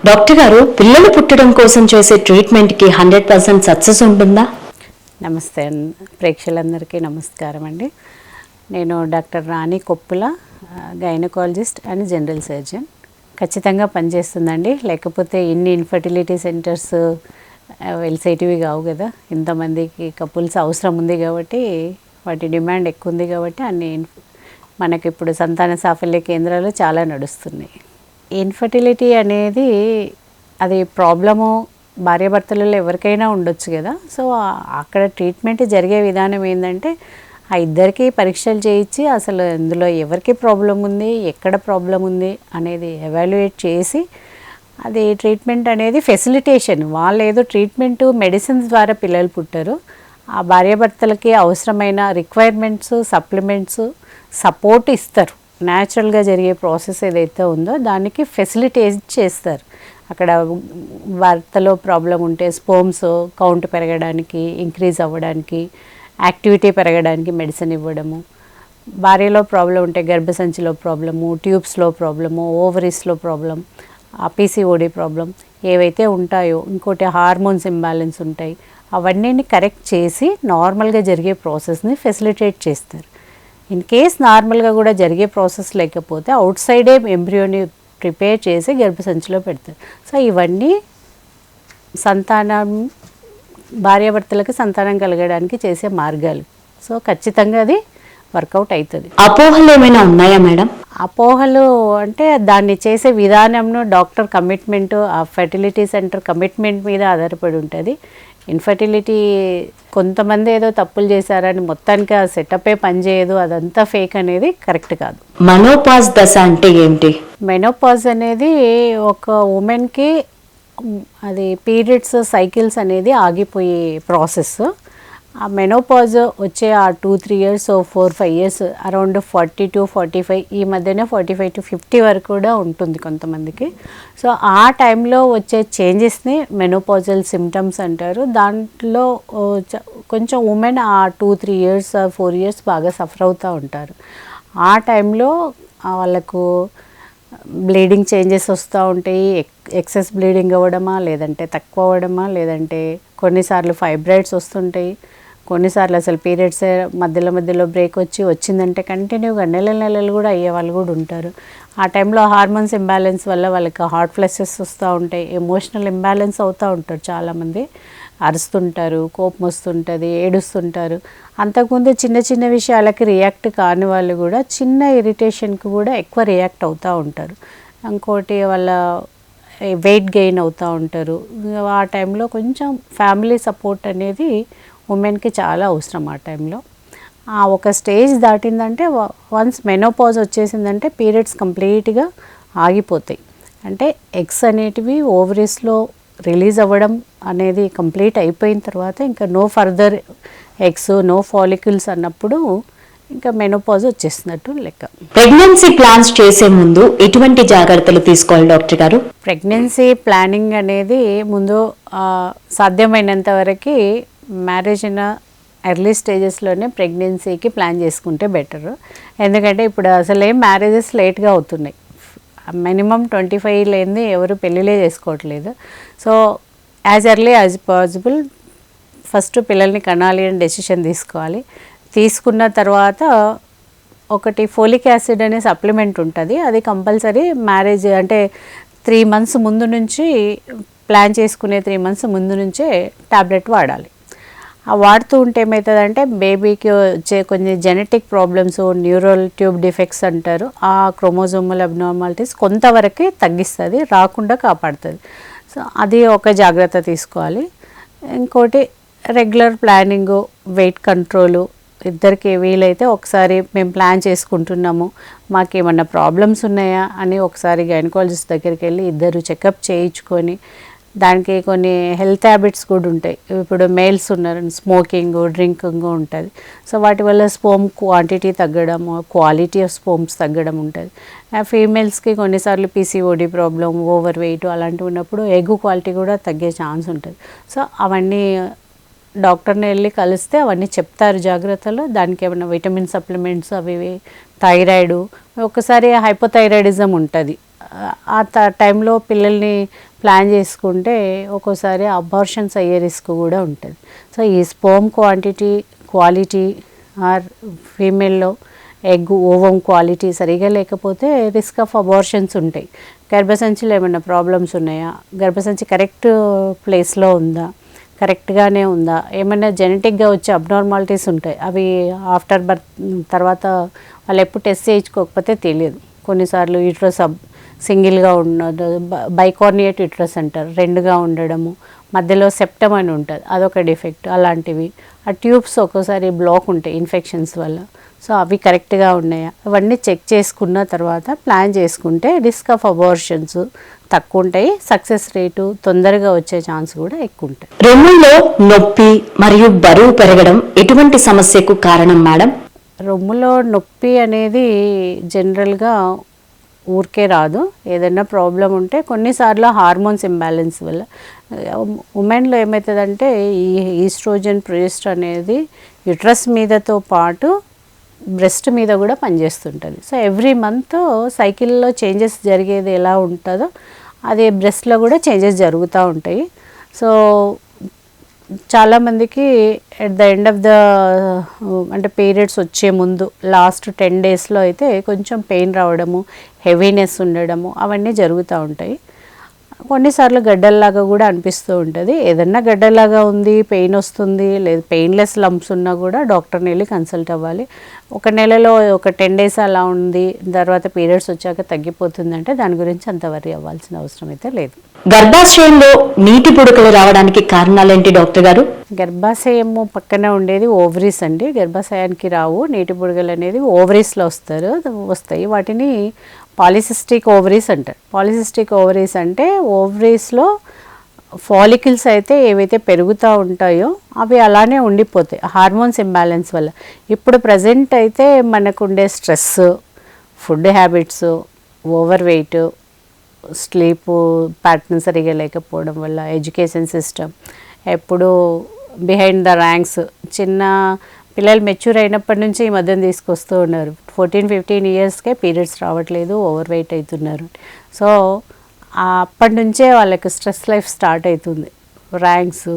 Doctor గారు, పిల్లలు పుట్టడం కోసం చేసే ట్రీట్మెంట్కి 100% సక్సెస్ ఉంటుందా? నమస్తే ప్రేక్షకులందరికీ నమస్కారం అండి. నేను doctor Rani Koppula, gynaecologist and general surgeon. ఖచ్చితంగా పనిచేస్తుందండి, లేకపోతే ఇన్ని ఇన్ఫర్టిలిటీ సెంటర్స్ వెలిసేటివి కావు కదా. ఇంతమందికి కపుల్స్ అవసరం ఉంది కాబట్టి, వాటి డిమాండ్ ఎక్కువ ఉంది కాబట్టి మనకి ఇప్పుడు సంతాన సాఫల్య కేంద్రాలు చాలా నడుస్తున్నాయి. ఇన్ఫర్టిలిటీ అనేది అది ప్రాబ్లము భార్యాభర్తలలో ఎవరికైనా ఉండొచ్చు కదా. సో అక్కడ ట్రీట్మెంట్ జరిగే విధానం ఏంటంటే, ఆ ఇద్దరికి పరీక్షలు చేయించి అసలు ఇందులో ఎవరికి ప్రాబ్లం ఉంది, ఎక్కడ ప్రాబ్లం ఉంది అనేది ఎవాల్యుయేట్ చేసి అది ట్రీట్మెంట్ అనేది ఫెసిలిటేషన్. వాళ్ళు ఏదో ట్రీట్మెంటు మెడిసిన్స్ ద్వారా పిల్లలు పుట్టారు. ఆ భార్యాభర్తలకి అవసరమైన రిక్వైర్మెంట్స్, సప్లిమెంట్స్, సపోర్ట్ ఇస్తారు. న్యాచురల్గా జరిగే ప్రాసెస్ ఏదైతే ఉందో దానికి ఫెసిలిటేట్ చేస్తారు. అక్కడ భర్తలో ప్రాబ్లం ఉంటే స్పోమ్స్ కౌంట్ పెరగడానికి, ఇంక్రీజ్ అవ్వడానికి, యాక్టివిటీ పెరగడానికి మెడిసిన్ ఇవ్వడము, భార్యలో ప్రాబ్లం ఉంటే గర్భసంచిలో ప్రాబ్లము, ట్యూబ్స్లో ప్రాబ్లము, ఓవరీస్లో ప్రాబ్లం, పీసీఓడి ప్రాబ్లం ఏవైతే ఉంటాయో, ఇంకోటి హార్మోన్స్ ఇంబ్యాలెన్స్ ఉంటాయి, అవన్నీ కరెక్ట్ చేసి నార్మల్గా జరిగే ప్రాసెస్ని ఫెసిలిటేట్ చేస్తారు. ఇన్ కేస్ నార్మల్గా కూడా జరిగే ప్రాసెస్ లేకపోతే అవుట్ సైడే ఎంబ్రియోని ప్రిపేర్ చేసి గర్భసంచిలో పెడతారు. సో ఇవన్నీ భార్యాభర్తలకు సంతానం కలగడానికి చేసే మార్గాలు. సో ఖచ్చితంగా అది వర్కౌట్ అవుతుంది. అపోహలు ఏమైనా ఉన్నాయా మేడం? అపోహలు అంటే దాన్ని చేసే విధానంలో డాక్టర్ కమిట్మెంటు, ఆ ఫెర్టిలిటీ సెంటర్ కమిట్మెంట్ మీద ఆధారపడి ఉంటుంది. ఇన్ఫర్టిలిటీ కొంతమంది ఏదో తప్పులు చేశారని మొత్తానికి ఆ సెటప్పే పనిచేయదు, అదంతా ఫేక్ అనేది కరెక్ట్ కాదు. మెనోపాజ్ దశ అంటే ఏంటి? మెనోపాజ్ అనేది ఒక ఉమెన్కి అది పీరియడ్స్ సైకిల్స్ అనేది ఆగిపోయే ప్రాసెస్. ఆ మెనోపాజ్ వచ్చే ఆ 2-3 ఇయర్స్, 4-5 ఇయర్స్, అరౌండ్ 40 to 45, ఈ మధ్యనే 45 to 50 వరకు కూడా ఉంటుంది కొంతమందికి. సో ఆ టైంలో వచ్చే చేంజెస్ని మెనోపాజల్ సిమ్టమ్స్ అంటారు. దాంట్లో కొంచెం ఉమెన్ ఆ 2-3 ఇయర్స్, 4 ఇయర్స్ బాగా సఫర్ అవుతూ ఉంటారు. ఆ టైంలో వాళ్ళకు బ్లీడింగ్ చేంజెస్ వస్తూ ఉంటాయి. ఎక్సెస్ బ్లీడింగ్ అవ్వడమా, లేదంటే తక్కువ అవ్వడమా, లేదంటే కొన్నిసార్లు ఫైబ్రాయిడ్స్ వస్తుంటాయి, కొన్నిసార్లు అసలు పీరియడ్స్ మధ్యలో బ్రేక్ వచ్చిందంటే కంటిన్యూగా నెలలు కూడా అయ్యే వాళ్ళు కూడా ఉంటారు. ఆ టైంలో హార్మోన్స్ ఇంబ్యాలెన్స్ వల్ల వాళ్ళకి హార్ట్ ఫ్లషెస్ వస్తూ ఉంటాయి, ఎమోషనల్ ఇంబ్యాలెన్స్ అవుతూ ఉంటారు. చాలామంది అరుస్తుంటారు, కోపం వస్తుంటుంది, ఏడుస్తుంటారు. అంతకుముందు చిన్న విషయాలకి రియాక్ట్ కాని వాళ్ళు కూడా చిన్న ఇరిటేషన్కి కూడా ఎక్కువ రియాక్ట్ అవుతూ ఉంటారు. ఇంకోటి వాళ్ళ వెయిట్ గెయిన్ అవుతూ ఉంటారు. ఆ టైంలో కొంచెం ఫ్యామిలీ సపోర్ట్ అనేది ఉమెన్కి చాలా అవసరం. ఆ టైంలో ఒక స్టేజ్ దాటిందంటే, వన్స్ మెనోపాజ్ వచ్చేసిందంటే పీరియడ్స్ కంప్లీట్గా ఆగిపోతాయి. అంటే ఎగ్స్ అనేటివి ఓవరీస్లో రిలీజ్ అవ్వడం అనేది కంప్లీట్ అయిపోయిన తర్వాత ఇంకా no further eggs, no follicles అన్నప్పుడు ఇంకా మెనోపాజ్ వచ్చేసినట్టు లెక్క. ప్రెగ్నెన్సీ ప్లాన్స్ చేసే ముందు ఎటువంటి జాగ్రత్తలు తీసుకోవాలి డాక్టర్ గారు? ప్రెగ్నెన్సీ ప్లానింగ్ అనేది ముందు సాధ్యమైనంత వరకు మ్యారేజ్ అయిన ఎర్లీ స్టేజెస్లోనే ప్రెగ్నెన్సీకి ప్లాన్ చేసుకుంటే బెటర్. ఎందుకంటే ఇప్పుడు అసలు మ్యారేజెస్ లేట్గా అవుతున్నాయి. మినిమం 25 లేనిది ఎవరు పెళ్ళిలే చేసుకోవట్లేదు. So as early as possible first పిల్లల్ని కనాలి అని డెసిషన్ తీసుకోవాలి. తీసుకున్న తర్వాత ఒకటి ఫోలిక్ యాసిడ్ అనే సప్లిమెంట్ ఉంటుంది. అది కంపల్సరీ మ్యారేజ్ అంటే 3 months ముందు నుంచి, ప్లాన్ చేసుకునే 3 months ముందు నుంచే టాబ్లెట్ వాడాలి. వాడుతూ ఉంటే ఏమవుతుందంటే బేబీకి వచ్చే కొన్ని genetic problems, neural tube defects అంటారు, ఆ క్రోమోజోమల్ అబ్నార్మాలిటీస్ కొంతవరకు తగ్గిస్తుంది, రాకుండా కాపాడుతుంది. సో అది ఒక జాగ్రత్త తీసుకోవాలి. ఇంకోటి రెగ్యులర్ ప్లానింగు, వెయిట్ కంట్రోలు. ఇద్దరికి వీలైతే ఒకసారి మేము ప్లాన్ చేసుకుంటున్నాము, మాకేమన్నా ప్రాబ్లమ్స్ ఉన్నాయా అని ఒకసారి గైనకాలజిస్ట్ దగ్గరికి వెళ్ళి ఇద్దరు చెకప్ చేయించుకొని, దానికి కొన్ని హెల్త్ హ్యాబిట్స్ కూడా ఉంటాయి. ఇప్పుడు మేల్స్ ఉన్నారు, స్మోకింగ్, డ్రింకింగ్ ఉంటుంది. సో వాటి వల్ల స్పోమ్ క్వాంటిటీ తగ్గడం, క్వాలిటీ ఆఫ్ స్పోమ్స్ తగ్గడం ఉంటుంది. ఫీమేల్స్కి కొన్నిసార్లు పీసీఓడి ప్రాబ్లం, ఓవర్ వెయిట్ అలాంటివి ఉన్నప్పుడు ఎగ్ క్వాలిటీ కూడా తగ్గే ఛాన్స్ ఉంటుంది. సో అవన్నీ డాక్టర్ని వెళ్ళి కలిస్తే అవన్నీ చెప్తారు జాగ్రత్తలు. దానికి ఏమైనా విటమిన్ సప్లిమెంట్స్ అవి, థైరాయిడ్, ఒక్కసారి హైపోథైరాయిడిజం ఉంటుంది. ఆ టైంలో పిల్లల్ని ప్లాన్ చేసుకుంటే ఒక్కోసారి అబార్షన్స్ అయ్యే రిస్క్ కూడా ఉంటుంది. సో ఈ స్పర్మ్ క్వాలిటీ ఆర్ ఫీమేల్లో ఎగ్ ఓవం క్వాలిటీ సరిగా లేకపోతే రిస్క్ ఆఫ్ అబార్షన్స్ ఉంటాయి. గర్భసంచిలో ఏమైనా ప్రాబ్లమ్స్ ఉన్నాయా, గర్భసంచి కరెక్ట్ ప్లేస్లో ఉందా, కరెక్ట్గానే ఉందా, ఏమైనా జెనెటిక్గా వచ్చే అబ్నార్మాలిటీస్ ఉంటాయి, అవి ఆఫ్టర్ బర్త్ తర్వాత వాళ్ళు ఎప్పుడు టెస్ట్ చేయించుకోకపోతే తెలియదు. కొన్నిసార్లు యూట్రస్ సింగిల్గా ఉండదు, బైకార్నియేట్ యూట్రస్ అంటారు, రెండుగా ఉండడము, మధ్యలో సెప్టమ్ అని ఉంటుంది, అదొక డిఫెక్ట్. అలాంటివి ఆ ట్యూబ్స్ ఒక్కోసారి బ్లాక్ ఉంటాయి ఇన్ఫెక్షన్స్ వల్ల. సో అవి కరెక్ట్గా ఉన్నాయా, అవన్నీ చెక్ చేసుకున్న తర్వాత ప్లాన్ చేసుకుంటే రిస్క్ ఆఫ్ అబార్షన్స్ తక్కువ ఉంటాయి, సక్సెస్ రేటు తొందరగా వచ్చే ఛాన్స్ కూడా ఎక్కువ ఉంటాయి. రొమ్ములో నొప్పి మరియు బరువు పెరగడం ఎటువంటి సమస్యకు కారణం మేడం? రొమ్ములో నొప్పి అనేది జనరల్గా ఊరికే రాదు, ఏదైనా ప్రాబ్లం ఉంటే కొన్నిసార్లు హార్మోన్స్ ఇంబ్యాలెన్స్ వల్ల. ఉమెన్లో ఏమవుతుందంటే ఈ ఈస్ట్రోజన్ ప్రొజెస్టర్ అనేది యుట్రస్ మీదతో పాటు బ్రెస్ట్ మీద కూడా పనిచేస్తుంటుంది. సో ఎవ్రీ మంత్ సైకిల్లో చేంజెస్ జరిగేది ఎలా ఉంటుందో అది బ్రెస్ట్లో కూడా చేంజెస్ జరుగుతూ ఉంటాయి. సో చాలామందికి at the end of the అంటే పీరియడ్స్ వచ్చే ముందు లాస్ట్ 10 డేస్లో అయితే కొంచెం పెయిన్ రావడము, హెవీనెస్ ఉండడము అవన్నీ జరుగుతూ ఉంటాయి. కొన్నిసార్లు గడ్డల్లాగా కూడా అనిపిస్తూ ఉంటుంది. ఏదన్నా గడ్డలాగా ఉంది, పెయిన్ వస్తుంది, లేదు పెయిన్లెస్ లంప్స్ ఉన్నా కూడా డాక్టర్ని వెళ్ళి కన్సల్ట్ అవ్వాలి. ఒక నెలలో ఒక 10 డేస్ అలా ఉంది, తర్వాత పీరియడ్స్ వచ్చాక తగ్గిపోతుందంటే దాని గురించి అంత వరి అవ్వాల్సిన అవసరం అయితే లేదు. గర్భాశయంలో నీటి బుడకలు రావడానికి కారణాలేంటి డాక్టర్ గారు? గర్భాశయము పక్కన ఉండేది ఓవరీస్ అండి. గర్భాశయానికి రావు నీటి బుడగలు అనేది, ఓవరీస్లో వస్తాయి. వాటిని పాలిసిస్టిక్ ఓవరీస్ అంటారు. పాలిసిస్టిక్ ఓవరీస్ అంటే ఓవరీస్లో ఫాలికల్స్ అయితే ఏవైతే పెరుగుతూ ఉంటాయో అవి అలానే ఉండిపోతాయి హార్మోన్స్ ఇంబ్యాలెన్స్ వల్ల. ఇప్పుడు ప్రజెంట్ అయితే మనకు ఉండే stress, food habits, over weight, sleep pattern సరిగా లేకపోవడం వల్ల, ఎడ్యుకేషన్ సిస్టమ్ ఎప్పుడు బిహైండ్ ద ర్యాంక్స్, చిన్న పిల్లలు మెచ్యూర్ అయినప్పటి నుంచి ఈ మధ్యన తీసుకొస్తూ ఉన్నారు. 14-15 ఇయర్స్కే పీరియడ్స్ రావట్లేదు, ఓవర్ వెయిట్ అవుతున్నారు. సో అప్పటి నుంచే వాళ్ళకి స్ట్రెస్ లైఫ్ స్టార్ట్ అవుతుంది. ర్యాంక్స్,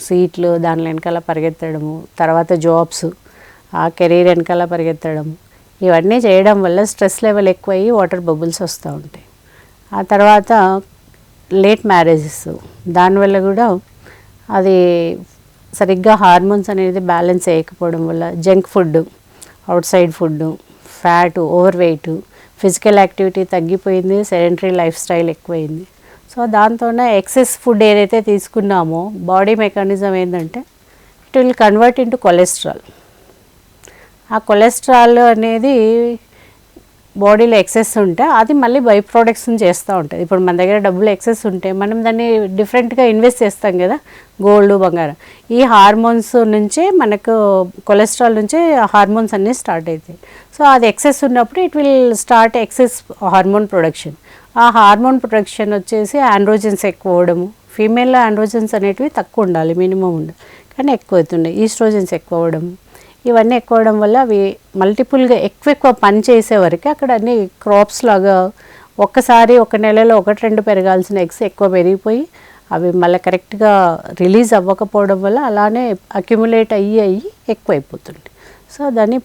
సీట్లు, దాని వెనకాల పరిగెత్తడము, తర్వాత జాబ్స్, ఆ కెరీర్ వెనకాల పరిగెత్తడము, ఇవన్నీ చేయడం వల్ల స్ట్రెస్ లెవెల్ ఎక్కువయ్యి వాటర్ బబుల్స్ వస్తూ ఉంటాయి. ఆ తర్వాత లేట్ మ్యారేజెస్, దానివల్ల కూడా అది సరిగ్గా హార్మోన్స్ అనేది బ్యాలెన్స్ చేయకపోవడం వల్ల junk food, out side food, fat, over weight, physical activity తగ్గిపోయింది, సెడెంటరీ లైఫ్ స్టైల్ ఎక్కువైంది. సో దాంతోనే ఎక్సెస్ ఫుడ్ ఏదైతే తీసుకున్నామో బాడీ మెకానిజం ఏంటంటే it will convert into cholesterol. ఆ కొలెస్ట్రాల్ అనేది బాడీలో ఎక్సెస్ ఉంటే అది మళ్ళీ బై ప్రోడక్ట్స్ని చేస్తూ ఉంటుంది. ఇప్పుడు మన దగ్గర డబ్బులు ఎక్సెస్ ఉంటే మనం దాన్ని డిఫరెంట్గా ఇన్వెస్ట్ చేస్తాం కదా, గోల్డ్, బంగారం. ఈ హార్మోన్స్ నుంచే మనకు కొలెస్ట్రాల్ నుంచే హార్మోన్స్ అన్నీ స్టార్ట్ అవుతాయి. సో అది ఎక్సెస్ ఉన్నప్పుడు it will start excess hormone production. ఆ హార్మోన్ ప్రొడక్షన్ వచ్చేసి ఆండ్రోజన్స్ ఎక్కువ అవ్వడము. ఫీమేల్లో ఆండ్రోజన్స్ అనేటివి తక్కువ ఉండాలి, మినిమం ఉండాలి, కానీ ఎక్కువ అవుతున్నాయి. ఈస్ట్రోజన్స్ ఎక్కువ అవ్వడము, ఇవన్నీ ఎక్కువ అవడం వల్ల అవి మల్టిపుల్గా ఎక్కువ పని చేసేవరకు అక్కడ అన్ని క్రాప్స్ లాగా ఒక్కసారి ఒక నెలలో 1-2 పెరగాల్సిన ఎగ్స్ ఎక్కువ పెరిగిపోయి అవి మళ్ళీ కరెక్ట్గా రిలీజ్ అవ్వకపోవడం వల్ల అలానే అక్యుములేట్ అయ్యి ఎక్కువైపోతుంది. సో దాన్ని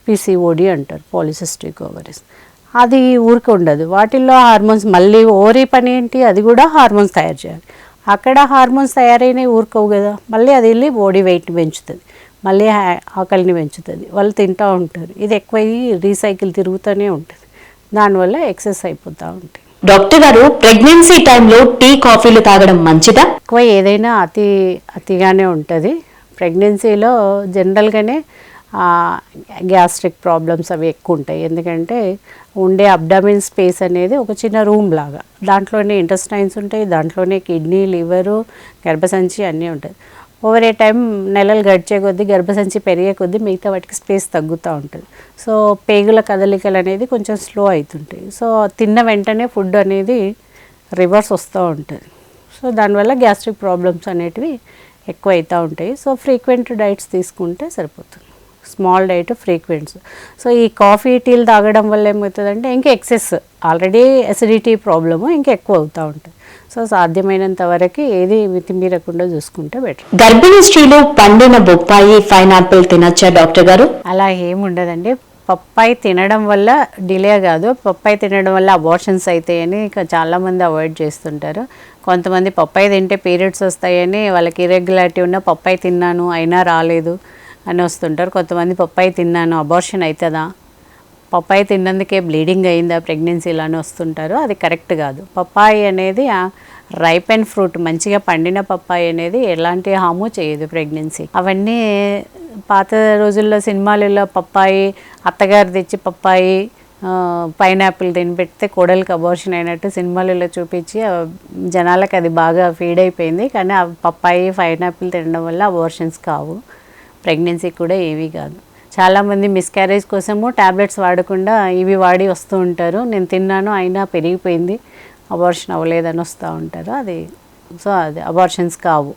పీసీఓడి అంటారు, పాలిసిస్టిక్ ఓవరీస్. అది ఊరికే ఉండదు, వాటిల్లో హార్మోన్స్ మళ్ళీ ఓవరీ పని ఏంటి, అది కూడా హార్మోన్స్ తయారు చేయాలి. అక్కడ హార్మోన్స్ తయారైనవి ఊరుకోవు కదా, మళ్ళీ అది వెళ్ళి బాడీ వెయిట్ని పెంచుతుంది, మళ్ళీ ఆకలిని పెంచుతుంది, వాళ్ళు తింటూ ఉంటారు. ఇది ఎక్కువయ్యి రీసైకిల్ తిరుగుతూనే ఉంటుంది, దానివల్ల ఎక్సెస్ అయిపోతూ ఉంటాయి. డాక్టర్ గారు, ప్రెగ్నెన్సీ టైంలో టీ, కాఫీలు తాగడం మంచిదా? ఎక్కువ ఏదైనా అతిగానే ఉంటుంది. ప్రెగ్నెన్సీలో జనరల్గానే గ్యాస్ట్రిక్ ప్రాబ్లమ్స్ అవి ఎక్కువ ఉంటాయి. ఎందుకంటే ఉండే అబ్డామిన్ స్పేస్ అనేది ఒక చిన్న రూమ్ లాగా, దాంట్లోనే ఇంటెస్టైన్స్ ఉంటాయి, దాంట్లోనే కిడ్నీ, లివరు, గర్భసంచి అన్నీ ఉంటాయి. ఓవర్ ఏ టైం నెలలు గడిచే కొద్దీ, గర్భసంచి పెరిగే కొద్దీ మిగతా వాటికి స్పేస్ తగ్గుతూ ఉంటుంది. సో పేగుల కదలికలు అనేది కొంచెం స్లో అవుతుంటాయి. సో తిన్న వెంటనే ఫుడ్ అనేది రివర్స్ వస్తూ ఉంటుంది. సో దానివల్ల గ్యాస్ట్రిక్ ప్రాబ్లమ్స్ అనేటివి ఎక్కువ అవుతూ ఉంటాయి. సో ఫ్రీక్వెంట్ డైట్స్ తీసుకుంటే సరిపోతుంది, స్మాల్ డైట్, ఫ్రీక్వెంట్స్. సో ఈ కాఫీ, టీలు తాగడం వల్ల ఏమవుతుందంటే ఇంకా ఎక్సెస్, ఆల్రెడీ అసిడిటీ ప్రాబ్లము ఇంకా ఎక్కువ అవుతూ ఉంటుంది. సో సాధ్యమైనంత వరకు ఏది మితిమీరకుండా చూసుకుంటే బెటర్. గర్భిణీ స్త్రీలు పండిన బొప్పాయి పైనాపిల్ తినచ్చా డాక్టర్ గారు? అలా ఏముండదండి. పప్పాయి తినడం వల్ల డిలే కాదు, పప్పాయి తినడం వల్ల అబార్షన్స్ అవుతాయని చాలామంది అవాయిడ్ చేస్తుంటారు. కొంతమంది పప్పాయి తింటే పీరియడ్స్ వస్తాయని వాళ్ళకి ఇర్రెగ్యులారిటీ ఉన్న పప్పాయి తిన్నాను అయినా రాలేదు అని వస్తుంటారు. కొంతమంది పప్పాయి తిన్నాను అబార్షన్ అవుతుందా, పప్పాయి తిన్నందుకే బ్లీడింగ్ అయిందా ప్రెగ్నెన్సీలో అని వస్తుంటారు. అది కరెక్ట్ కాదు. పప్పాయి అనేది రైప్ అండ్ ఫ్రూట్, మంచిగా పండిన పప్పాయి అనేది ఎలాంటి హాము చేయదు ప్రెగ్నెన్సీ. అవన్నీ పాత రోజుల్లో సినిమాలలో పప్పాయి అత్తగారు తెచ్చి పప్పాయి పైనాపిల్ తినిపెడితే కోడలికి అబార్షన్ అయినట్టు సినిమాలలో చూపించి జనాలకు అది బాగా ఫీడ్ అయిపోయింది. కానీ ఆ పప్పాయి పైనాపిల్ తినడం వల్ల అబార్షన్స్ కావు, ప్రెగ్నెన్సీ కూడా ఏమీ కాదు. చాలామంది మిస్క్యారేజ్ కోసము ట్యాబ్లెట్స్ వాడకుండా ఇవి వాడి వస్తూ ఉంటారు. నేను తిన్నాను అయినా పెరిగిపోయింది, అబార్షన్ అవ్వలేదని వస్తూ ఉంటారు. అది అబార్షన్స్ కావు.